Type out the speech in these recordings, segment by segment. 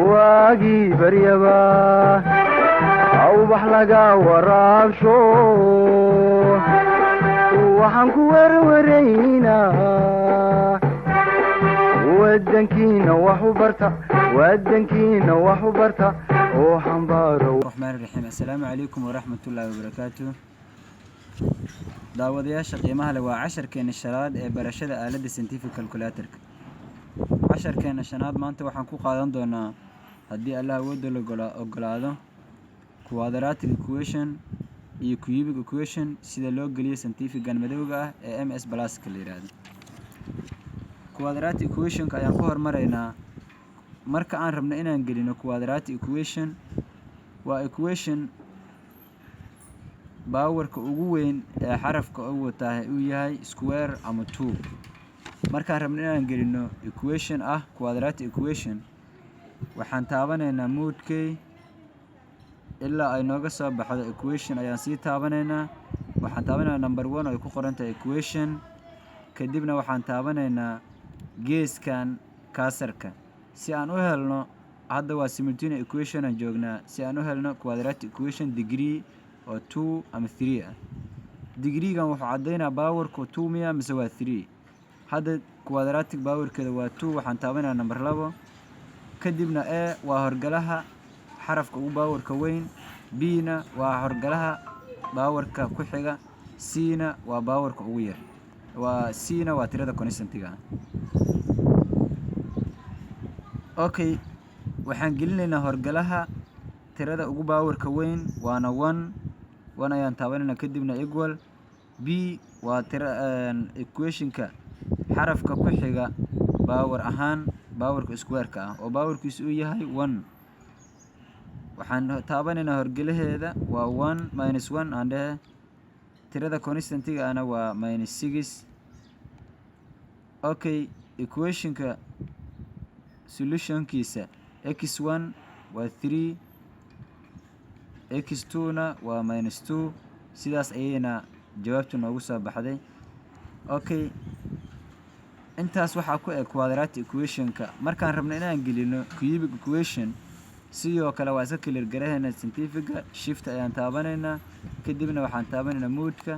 واجي بريبا أو بحلقة ورابشو وحنكو ورورينا ودنكينا وحبرتا وحنبارو. الرحمن الرحيم. السلام عليكم ورحمة الله وبركاته. daawadayaasha qiimaha leh waa casharkeena shanaad ee barashada aaladda scientific calculator. casharkeena shanaad maanta waxaan ku qaadan doonaa haddii Allah awood la ogolaado quadratic equation iyo cubic equation sida loo geliyo scientific madowga ah ee MS Plus ka yiraahdo. quadratic equation ka ayaan ku hormaraynaa marka aan rabno inaan gelino quadratic equation waa equation باورك ugu weyn ee xarafka uu tahay uu yahay square ama 2 marka rabno inaan gelino equation ah quadratic equation waxaan taabanaynaa moodkay ilaa ay nooga soo baxdo equation ayaan sii taabanaynaa waxaan taabanaynaa number 1 oo ku qoran tahay equation kadibna waxaan taabanaynaa geeskan kaasarka si aan u helno hadda waa simultaneous equation aan joognaa si aan u helno quadratic equation degree oo 2 ama 3 ah degree-gan wuxuu cadeynaa powerku 2 miya mise waa 3 hadda quadratic powerkeeda waa 2 waxaan taabanaynaa number 2 kadibna a waa horgalaha xarafka ugu powerka weyn b na waa horgalaha powerka ku xiga c na waa powerka ugu yar waa c na waa tirada constant-ga okay waxaan gelinaynaa horgalaha tirada ugu powerka weyn waana 1 ayaan taabanayna kadibna equal b waa tira equation-ka xarafka ku xiga power ahaan powerka square-ka ah oo powerkiisu uu yahay 1 waxaan taabanaynaa horgalaheeda waa 1 minus 1 and tirada constant-ga ana waa minus 6 okay equation-ka solution-kiisa x1 waa 3 x2 na waa -2 sidaas ayayna jawaabtu noogu soo baxday okay intaas waxa ku eg quadratic equation-ka markaan rabno inaan gelino cubic equation sidoo kale waa iska clear gareeyna scientific-ga shift ayaan taabanaynaa kadibna waxaan taabanaynaa moodka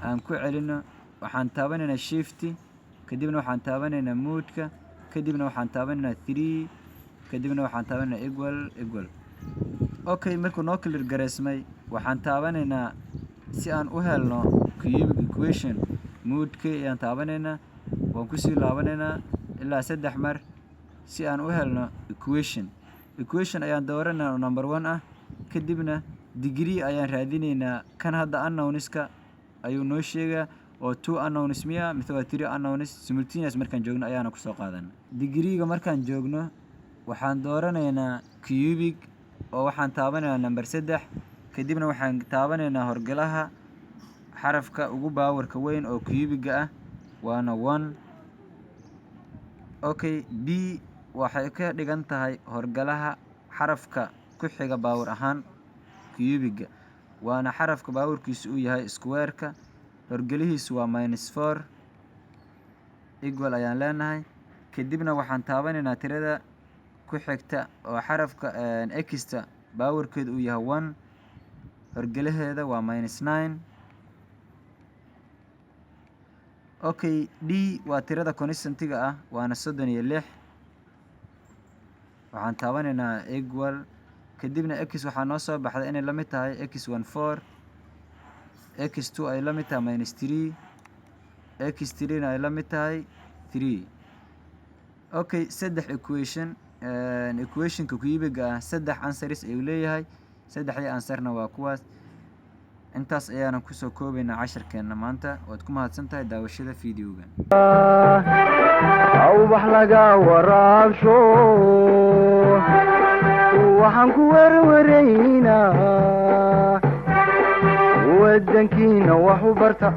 aan ku celino waxaan taabanaynaa shift kadibna waxaan taabanaynaa moodka kadibna waxaan taabanaynaa 3 kadibna waxaan taabanaynaa equal okay markuu noo clear gareysmay waxaan taabanaynaa si aan u helno cubic equation moodkay ayaan taabanaynaa waan ku sii laabanaynaa ilaa 3 mar si aan u helno equation ayaan dooranaa number 1 ah kadibna degree ayaan raadinaynaa kan hadda unknownska ayuu noo sheegaa oo 2 unknowns miya mise waa 3 unknowns simultaneous markaan joogno ayaana ku soo qaadanaa degree-ga markaan joogno waxaan dooranaynaa cubic oo waxaan taabanaynaa number 3 kadibna waxaan taabanaynaa horgalaha xarafka ugu powerka weyn oo cubic-ga ah waana 1 okay b waxay ka dhigan tahay horgalaha xarafka ku xiga power ahaan cubic-ga waana xarafka powerkiisu uu yahay square-ka horgalihiisu waa -4 equal ayaan leenahay kadibna waxaan taabanaynaa tirada ku xigta oo xarafka x-ta powerkeedu uu yahay 1 horgalaheeda waa -9 okay d waa tirada constant-ga ah waana 36 waxaan taabanaynaa equal kadibna x waxaa noo soo baxday inay la mid tahay x1 4 x2 ay la mid tahay -3 x3 na ay la mid tahay 3 okay saddex equation-ka cubic-ga ah 3 answers ayuu leeyahay 3 answer-na waa kuwaas intaas ayaana ku soo koobaynaa casharkeena maanta waad ku mahadsantahay daawashada fiidiyoga أو بحلقة ورابشو وحنكو ورورينا ودنكينا وحبرتا